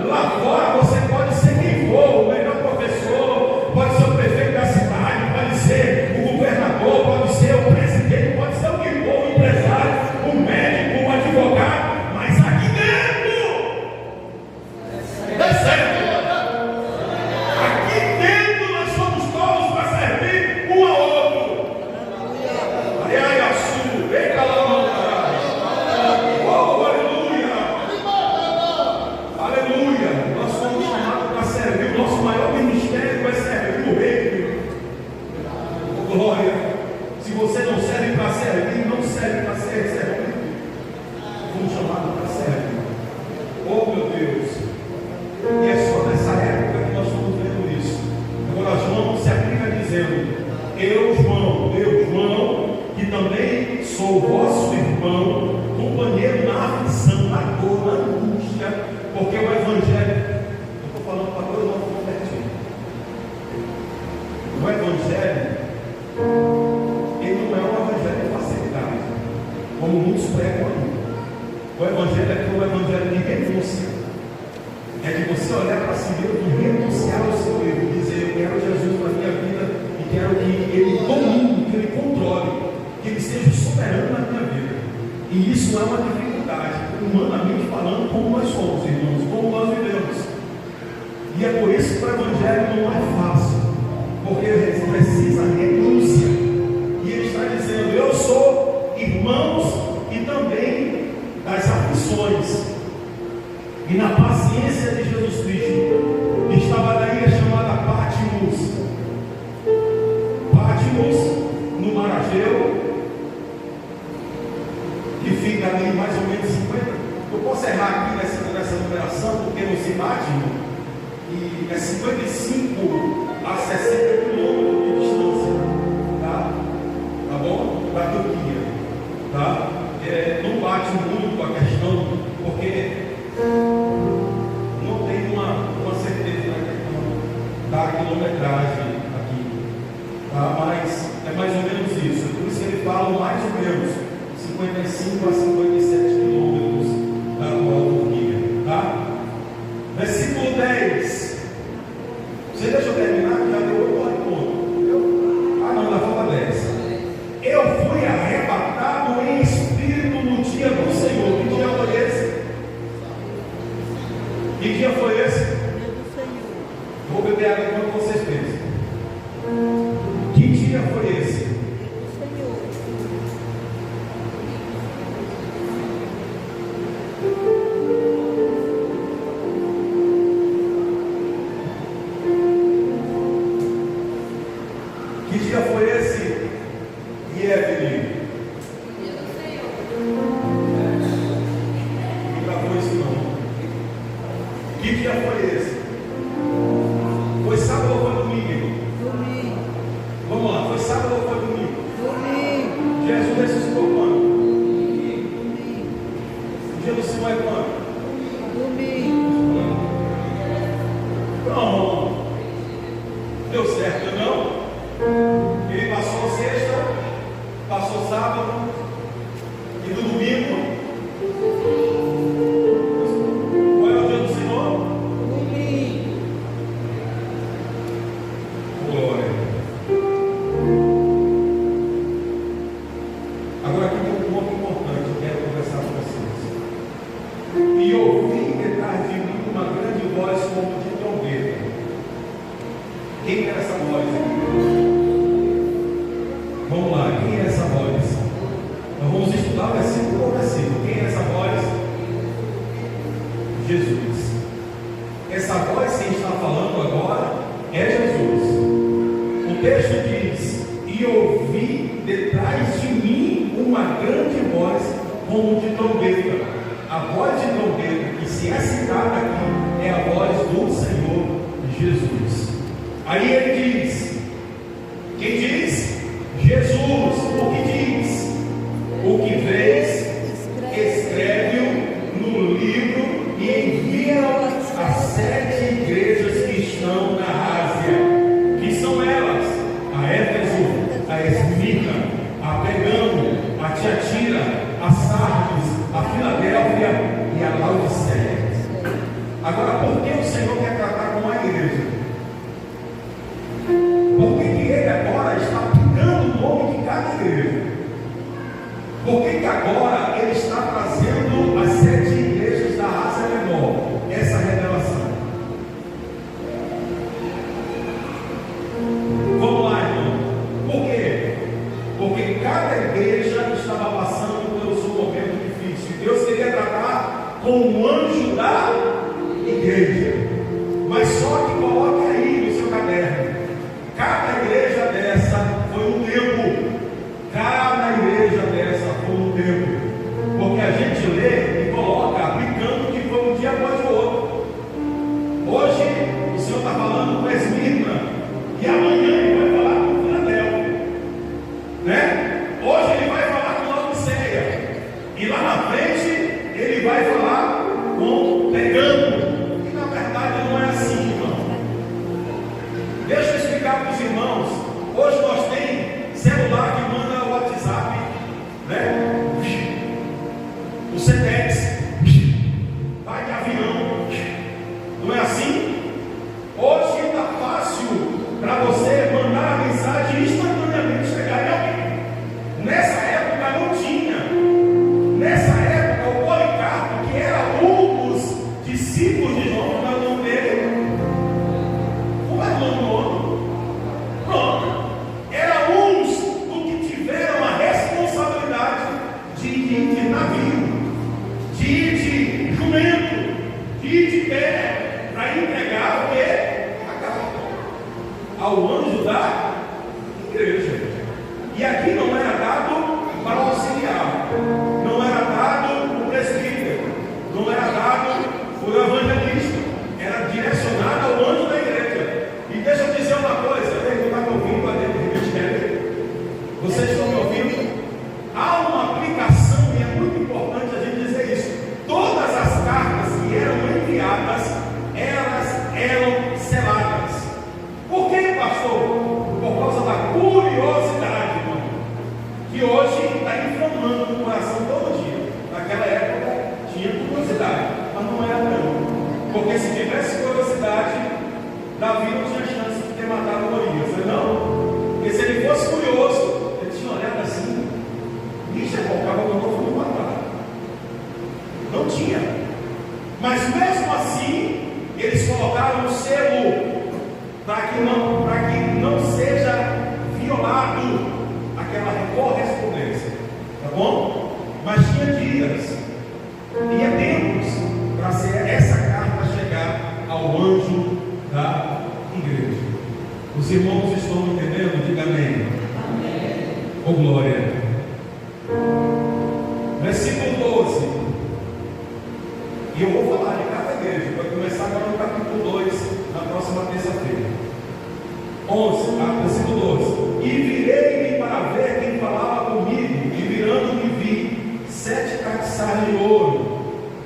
A: Lá fora você pode ser quem for, o melhor professor, pode ser o prefeito da cidade, pode ser o governador, pode ser o presidente, pode ser o que for, o empresário, o médico, o advogado, mas aqui dentro é servo. Aqui dentro nós somos todos para servir um ao outro. Ai, ai, açúcar, vem cá lá. Oh, aleluia. Aleluia. Nós somos chamados para servir. O nosso maior ministério é servir o rei. Oh, glória. Se você não serve para servir, não serve para ser servido. Fomos chamados para servir. Oh, meu Deus. E é só nessa época que nós estamos vendo isso. Agora João se aplica dizendo: eu, João, que também sou vosso irmão, companheiro na aflição, na dor, na angústia, porque o Evangelho, eu estou falando para dois novos convertidos. O Evangelho, ele não é um Evangelho de facilidade, como muitos pregam aí. O Evangelho é o Evangelho de renúncia. É de você olhar para si mesmo e renunciar ao seu erro, dizer: eu quero Jesus na minha vida e quero que Ele domine, que Ele controle, que Ele seja soberano na minha vida. E isso é uma dificuldade, humanamente falando, como nós somos, irmãos, como nós vivemos. E é por isso que o Evangelho não é fácil, porque ele precisa renúncia. E Ele está dizendo: eu sou irmãos e também das aflições. E na paciência de Jesus Cristo, estava na ilha chamada Patmos, no Mar Egeu, que fica ali mais ou menos 50. Eu posso errar aqui nessa numeração, porque não se bate, e é 55 a 60 quilômetros de distância, tá bom? Da Turquia, tá? Não bate muito a questão, porque não tem uma certeza na questão da quilometragem aqui, tá? Mas é mais ou menos isso. Por isso ele fala mais ou menos 55 a 57 quilômetros da atual Turquia, tá? Versículo 10. Você deixa eu terminar, que já deu 8 horas. Não, dá falta 10. Eu fui arrebatado em espírito no dia do Senhor. Que dia foi esse? Que dia foi esse? Vou beber água enquanto vocês pensam. Que dia foi esse? Que dia foi esse? E Evelyn? Não gravou isso não. Que dia foi esse? Foi sábado ou foi domingo?
B: Domingo.
A: Vamos lá, foi sábado ou foi domingo?
B: Domingo.
A: Jesus ressuscitou quando?
B: Domingo.
A: O dia do Senhor é quando?
B: Domingo.
A: Não. Deu certo, não? Ele passou sexta, passou sábado e no domingo. Qual é o dia do Senhor?
B: Domingo.
A: Glória. Agora aqui tem um ponto importante, eu quero conversar com vocês. E ouvi detrás de mim uma grande voz como de trombeta. Quem era essa voz aqui? Vamos lá, quem é essa voz? Nós vamos estudar versículo por versículo. Quem é essa voz? Jesus. Essa voz que está falando agora é Jesus. O texto diz: e ouvi detrás de mim uma grande voz como de trombeta. A voz de trombeta que se é citada aqui é a voz do Senhor Jesus. Aí ele diz: quem diz? Jesus. O que diz? O que vês, escreve-o no livro e envia-o às 7 igrejas que estão na Ásia. Senhor quer tratar com a igreja? Por que Ele agora está aplicando o nome de cada igreja? Por que agora Ele está trazendo as 7 igrejas da Ásia Menor essa revelação? Vamos lá, irmão. Por quê? Porque cada igreja estava passando pelo seu momento difícil. Deus queria tratar com o anjo da igreja. Mas só que coloque aí no seu caderno: cada igreja dessa foi um tempo. Cada igreja dessa foi um tempo. Porque a gente lê e coloca aplicando que foi um dia após o outro. Hoje o Senhor está falando com Esmirna, e amanhã Ele vai falar com Filadélfia, né? Hoje Ele vai falar com Laodiceia, e lá na frente Ele vai falar com Pegamo. E na verdade não é assim, irmão. Deixa eu explicar para os irmãos. Hoje nós temos celular que manda o WhatsApp, né? O Sedex vai de avião. Não é assim? Hoje está fácil para você mandar a mensagem e instantaneamente chegar em alguém. Nessa época não tinha. Nessa época o Policarpo, que era um dos discípulos de João, não é o nome dele? Como é o nome do homem? Pronto. Era uns do que tiveram a responsabilidade de ir de navio, de ir de jumento, de ir de pé, para entregar o que? A carta ao anjo da igreja. E aqui não era dado para o auxiliar, não era dado para o presbítero, não era dado para o evangelista, era direcionado ao anjo da igreja. E deixa eu dizer uma coisa: ele está me ouvindo lá dentro do ministério? Vocês estão me ouvindo? Há uma aplicação, e é muito importante a gente dizer isso. Todas as cartas que eram enviadas, elas eram seladas. Por quê, pastor? Por causa da curiosidade, irmão, que hoje está inflamando o coração todo dia. Naquela época tinha curiosidade, mas não era não. Porque se tivesse curiosidade, Davi não tinha chance de ter matado Golias, não? Porque se ele fosse curioso, ele tinha olhado assim, bicho, colocava o novo no matar. Não tinha. Mas mesmo assim, eles colocaram um selo para que não seja violado aquela correspondência, tá bom? Mas tinha dias, tinha tempos para essa carta chegar ao anjo da igreja. Os irmãos estão entendendo? Diga amém. Amém. Oh glória. Versículo 12. E eu vou falar de cada igreja. Vai começar agora no capítulo 2, na próxima terça-feira. 11, versículo 12. E virei-me para ver quem falava comigo, e virando-me vi 7 castiçais de ouro,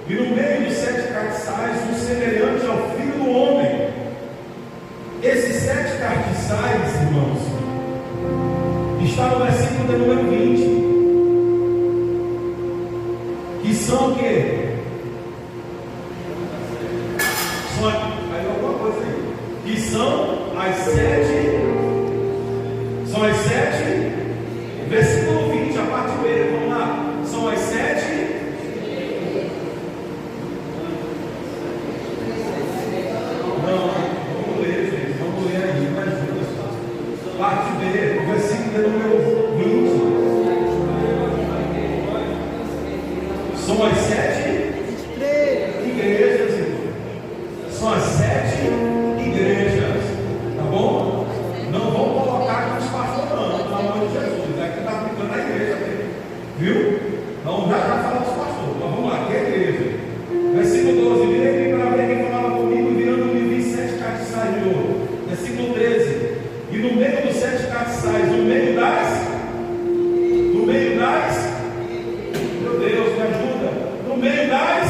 A: e no meio dos 7 castiçais um semelhante ao Filho do Homem. Esses 7 castiçais, irmãos, está no versículo de número 20, que são o quê? Aí alguma coisa aí. Que são as 7, versículo 20, a parte B, vamos lá. São as 7. Não, vamos ler, gente, vamos ler aí, mais juntas. Parte B, o versículo de número 20. São as 7 igrejas, irmão. São as 7 igrejas, tá bom? Não vão colocar aqui os pastores, não, pelo amor de Jesus. Aqui está aplicando a igreja dele, viu? Não dá para falar dos pastores, mas vamos lá, que é a igreja. Versículo 12: virei para ver quem falava comigo, virando-me vi 7 castiçais de ouro. Versículo 13: e no meio dos 7 castiçais, no meio das, meu Deus, me ajuda, no meio das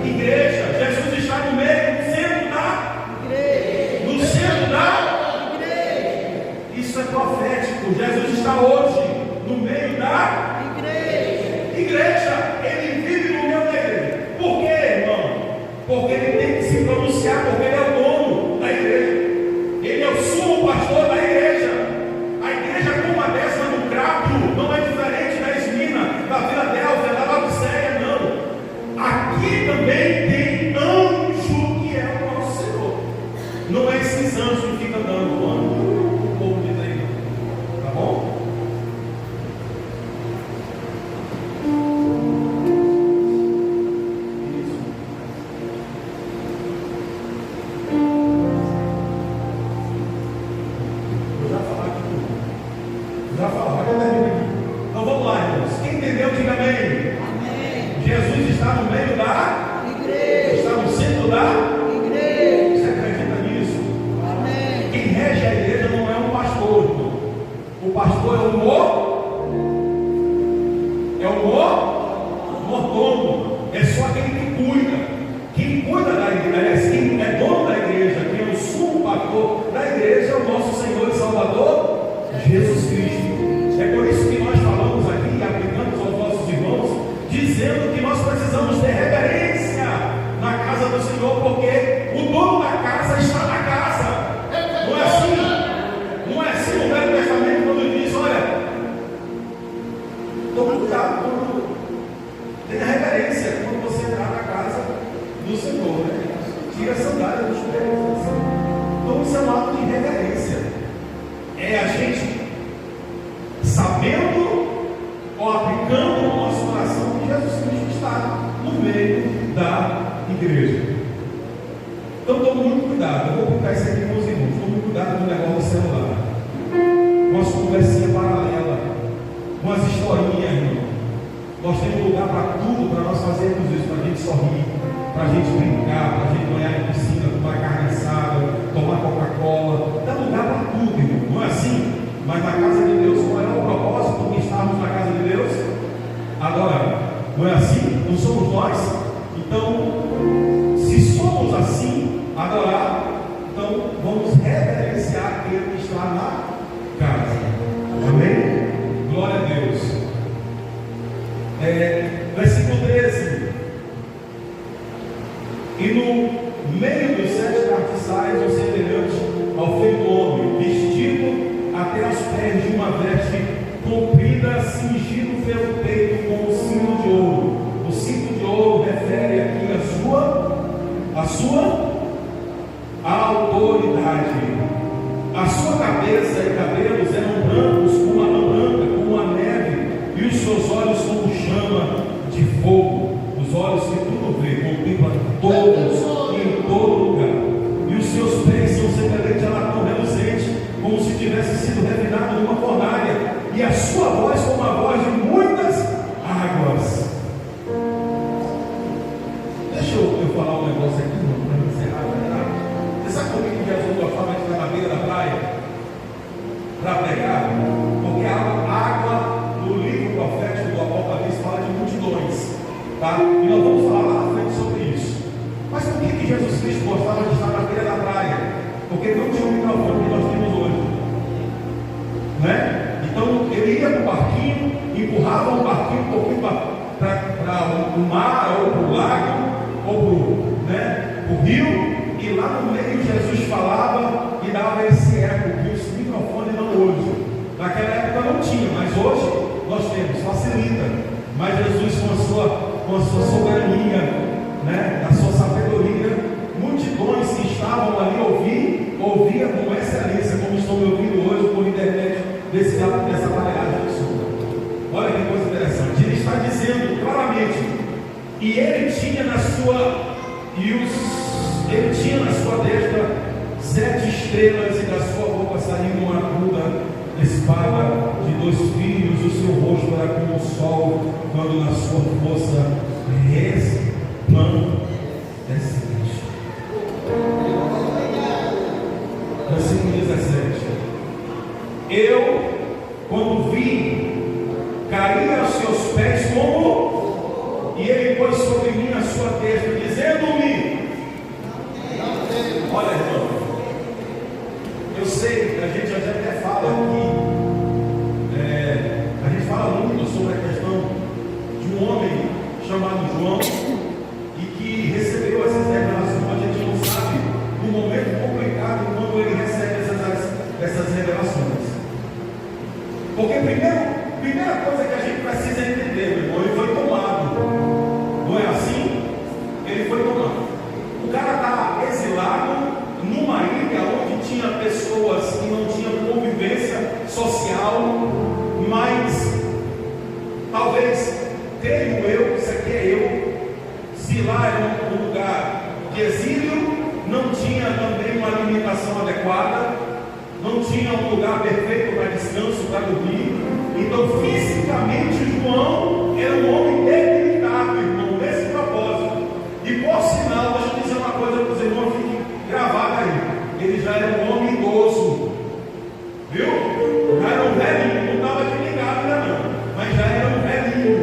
A: igrejas. Jesus está no meio, no centro da igreja. Isso é profético. Jesus está hoje no meio da igreja. porque ele tem que se pronunciar, porque ele é o dono da igreja. Ele é o sumo pastor da igreja. A igreja, como a décima do crato, não é diferente da Esmina, da Filadélfia, da Laodiceia, não. Aqui também tem anjo que é o nosso Senhor. Não é esses anjos que ficam dando o povo de treino. Tá bom? Então vamos lá, irmãos. Quem entendeu, diga amém. Jesus está no meio da igreja, está no centro da igreja. Você acredita nisso? Amém. Quem rege a igreja não é um pastor, irmão. O pastor é o mordomo. É só aquele que cuida. Quem cuida da igreja, quem é dono da igreja, quem é o sumo pastor da igreja, é o nosso Senhor e Salvador Jesus Cristo. É por isso que nós falamos aqui, aplicamos aos nossos irmãos, dizendo que nós precisamos ter reverência na casa do Senhor, porque o dono da casa está na casa. Não é assim? Não é assim no Velho Testamento, quando diz: olha, toma cuidado, tenha reverência quando você entrar na casa do Senhor, né? Tira a sandália dos pés. Então isso é um ato de reverência. É a gente sabendo ou aplicando no nosso coração que Jesus Cristo está no meio da igreja. Então tome muito cuidado. Eu vou aplicar isso aqui com os irmãos. Tome cuidado com o negócio do celular, com as conversinhas paralelas, com as historinhas, irmão. Nós temos lugar para tudo, para nós fazermos isso, para a gente sorrir, para a gente brincar, para a gente banhar em piscina, tomar carne assada, tomar Coca-Cola. Dá lugar para tudo, irmão. Não é assim? Mas na casa de Deus, qual é o propósito de estarmos na casa de Deus? Adorar. Não é assim? Não somos nós? Então, se somos assim, adorar, então vamos reverenciar aquele que está na casa. Amém? Glória a Deus. Versículo 13. E no meio dos 7 castiçais, o semelhante ao filho do homem, vestido até os pés de uma veste comprida, cingido pelo peito com um cinto de ouro. O cinto de ouro refere aqui a sua autoridade. A sua cabeça e cabelos eram brancos como a lã branca, como a neve, e os seus olhos como chama de fogo. Os olhos que tudo vê, contemplam todos e em todo lugar. E os seus pés são semelhantes a latão reluzente, como se tivesse sido refinado numa fornalha, e a sua voz como a voz de muitas águas. Deixa eu falar um negócio aqui, para encerrar. Você sabe por que Jesus gostava de estar na beira da praia? Para pregar? Porque a água do livro profético do Apocalipse fala de multidões, tá? E nós vamos falar lá na frente sobre isso. Mas por que Jesus Cristo gostava de estar na beira da praia? Porque não tinha o microfone que nós temos hoje, né? Então ele ia para o barquinho, empurrava o barquinho um pouquinho para o mar, ou para o lago, ou para o rio, e lá no meio Jesus falava e dava esse eco, que os microfones não hoje. Naquela época não tinha, mas hoje nós temos, facilita. Mas Jesus, com a sua soberania, né, a sua sabedoria, multidões que estavam ali ouvia com excelência, como estão me ouvindo hoje por internet dessa aparelhagem de som. Olha que coisa interessante. Ele está dizendo claramente, e ele tinha na sua destra 7 estrelas, e da sua boca saiu uma aguda espada de 2 fios, o seu rosto era como o sol, quando na sua força resplandecente. Versículo 17. Eu, quando vi, caí aos seus pés como, e ele pôs sobre mim a sua destra, dizendo-me: olha, irmão, eu sei que a gente já até fala aqui, a gente fala muito sobre a questão de um homem chamado João, e que recebeu essas tenho eu, isso aqui é eu. Se lá era um lugar de exílio, não tinha também uma alimentação adequada, não tinha um lugar perfeito para descanso, para dormir. Então, fisicamente, João era um homem debilitado, irmão, nesse propósito. E por sinal, deixa eu dizer uma coisa para os irmãos, fiquem gravados aí. Ele já era um homem idoso, viu? Já era um velhinho, não estava de ligado ainda não, mas já era um velhinho,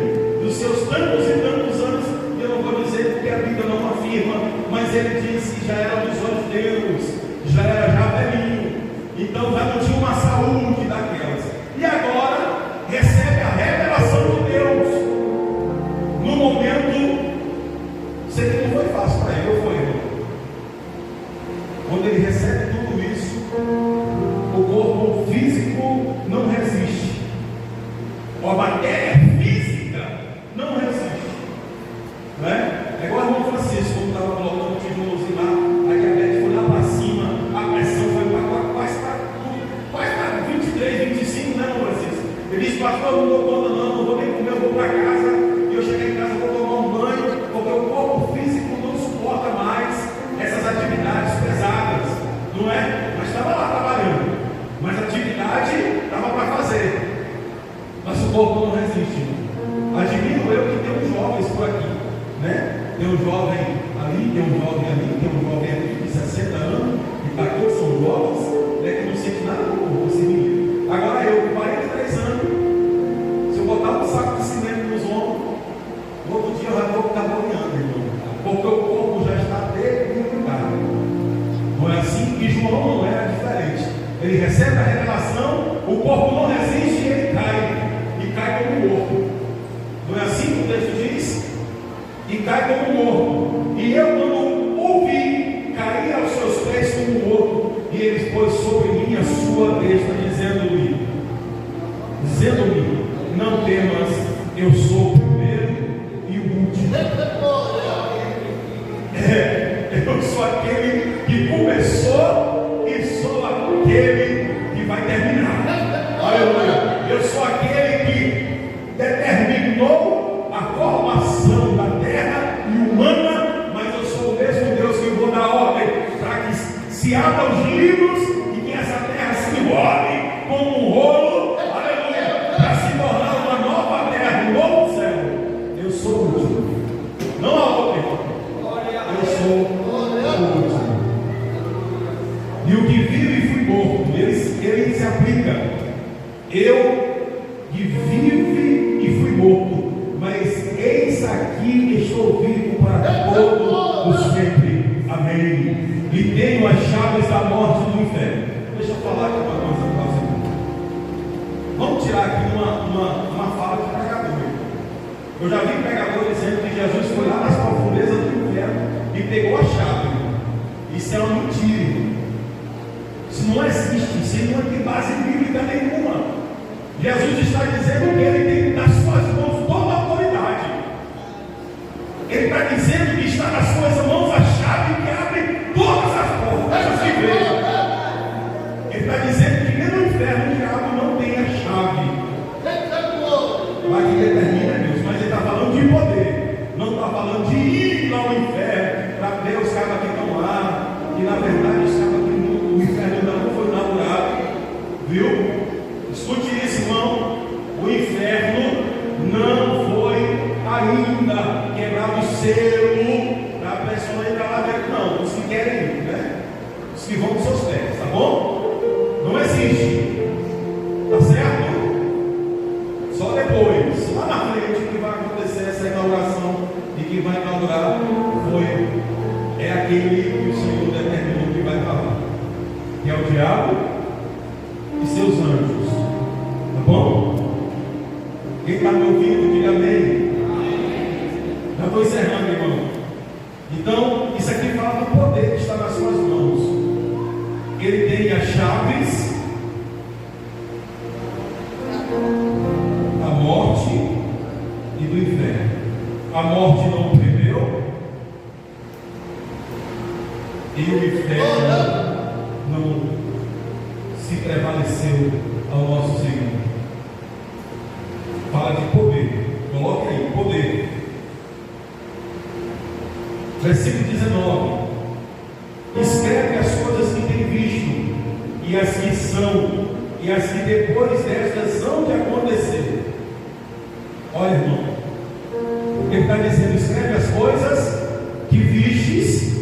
A: dos seus tantos e tantos anos. E eu não vou dizer porque a Bíblia não afirma, mas ele disse que já era dos olhos de Deus, já era velhinho, então já não tinha uma saúde daquelas. E agora recebe a revelação de Deus no momento. Sei que não foi fácil para ele, ou foi, irmão? Quando ele recebe tudo isso, o corpo físico não resiste, a matéria física não resiste, né? É igual o irmão Francisco, quando estava colocando o tijolozinho lá, a diabetes foi lá para cima, a pressão foi quase para 23, 25, né, irmão Francisco? Ele disse: pastor, eu não dou conta não vou nem comer, eu vou para casa. E eu cheguei em casa, vou tomar um banho, porque o corpo físico não suporta mais essas atividades pesadas, não é? Mas estava lá trabalhando, mas a atividade estava para fazer, mas o corpo não resiste. Admiro eu que tem uns jovens por aqui, né? Tem um jovem ali, tem um jovem ali, tem um jovem aqui de 60 anos, e está aqui, são jovens, né, que não sente nada do corpo, esse menino. Agora eu, com 43 anos, se eu botar um saco de cimento nos ombros, no outro dia eu já vou ficar boiando, irmão, porque o corpo já está debilitado. Não é assim? E João não era diferente. Ele recebe a revelação, o corpo não resiste e ele cai como morto. Não é assim que o texto diz? E cai como morto. E eu, quando ouvi, caí aos seus pés como morto, e ele pôs sobre mim a sua besta, dizendo-me, não temas, eu sou o primeiro e o último. Eu sou aquele que começou e sou aquele que vai terminar. Aleluia. Eu sou aquele que determinou a formação da terra e humana, mas eu sou o mesmo Deus que vou dar ordem para que se abram os livros e que essa terra se enrole como um rolo, aleluia, para se tornar uma nova terra, um novo céu. Eu sou o último, não há outro. Eu sou o último. E o que vive e fui morto, ele se aplica. Eu que vive e fui morto, mas eis aqui que estou vivo para todo o sempre. Amém. E tenho as chaves da morte do inferno. Deixa eu falar aqui uma coisa para você. Vamos tirar aqui uma fala de pregador. Eu já vi pregador dizendo que Jesus foi lá nas profundezas do inferno e pegou a chave. Isso é uma mentira. Isso não existe. Isso não tem base bíblica nenhuma. Jesus está dizendo que ele tem nas suas mãos toda a autoridade. Ele está dizendo que está nas suas mãos a chave que abre todas as portas da igreja. Ele está dizendo que nem no inferno o diabo não tem a chave. Lá que determina Deus, mas ele está falando de poder. Não está falando de ir ao inferno para ver os cabas que estão lá. E na verdade os cabas que o inferno ainda não foi inaugurado. Viu? Escute isso, irmão. O inferno não foi ainda quebrado o selo para a pessoa entrar lá dentro, não. Os que querem ir, né? Os que vão com seus pés, tá bom? Não existe, tá certo? Só depois, lá na frente, que vai acontecer essa inauguração. E quem vai inaugurar é aquele que o Senhor determinou que vai para lá, que é o diabo e seus anjos. Tá bom? Quem está me ouvindo, diga amém. Já estou encerrando, irmão. Então, isso aqui fala do poder que está nas suas mãos. Ele tem as chaves da morte e do inferno. A morte não oprimiu e o inferno não se prevaleceu ao nosso Senhor. Fala de poder. Coloque aí, poder. Versículo 19: escreve as coisas que tem visto, e as que são, e as que depois destas hão de acontecer. Olha, irmão, ele está dizendo: escreve as coisas que vistes,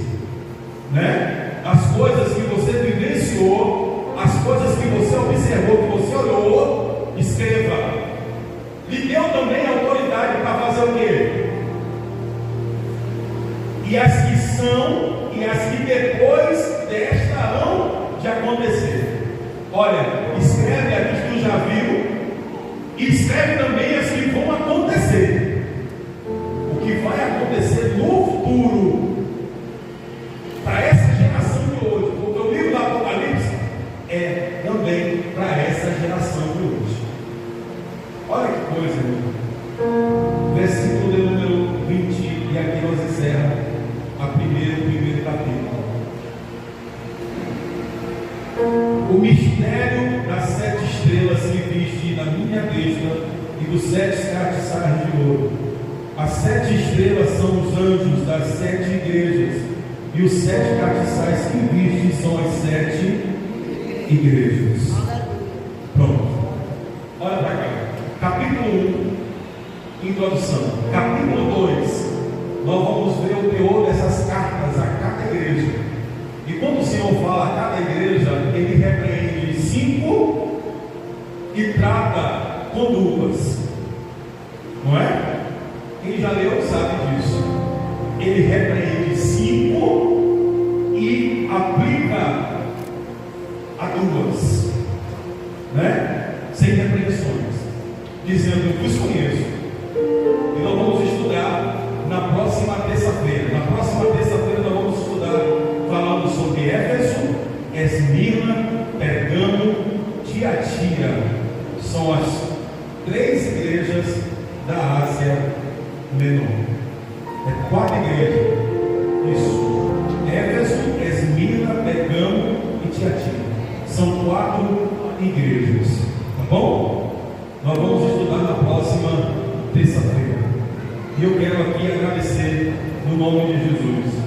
A: né? As coisas que você vivenciou, as coisas que você observou, que você olhou, escreva. Lhe deu também autoridade para fazer o quê? E as que são, e as que depois desta hão de acontecer. Olha, escreve aqui que tu já viu, e escreve também as que vão acontecer. O que vai acontecer no futuro, para essa geração de hoje, porque o livro do Apocalipse é também para essa geração de hoje. Olha que coisa, irmão. Versículo de número 20, e aqui nós encerramos o primeiro capítulo. O mistério das 7 estrelas que viste na minha besta e dos 7 castiçais de ouro. As 7 estrelas são os anjos das 7 igrejas, e os 7 castiçais que viste são as 7 igrejas. Pronto. Olha para cá. Capítulo 1, introdução. Capítulo 2, nós vamos ver o teor dessas cartas a cada igreja. E quando o Senhor fala a cada igreja, Ele repreende 5 e trata com 2. Não é? Quem já leu sabe disso. Ele repreende 5 e aplica a 2, né? Sem repreensões, dizendo: eu vos conheço. E nós vamos estudar na próxima terça-feira. Na próxima terça-feira nós vamos estudar falando sobre Éfeso, Esmirna, Pergamo, Tiatira. São as 3 igrejas da Ásia Menor. É 4 igrejas. Isso. Éfeso, Esmirna, Pergamo e Tiatira. São 4 igrejas. Tá bom? Nós vamos estudar na próxima terça-feira. E eu quero aqui agradecer no nome de Jesus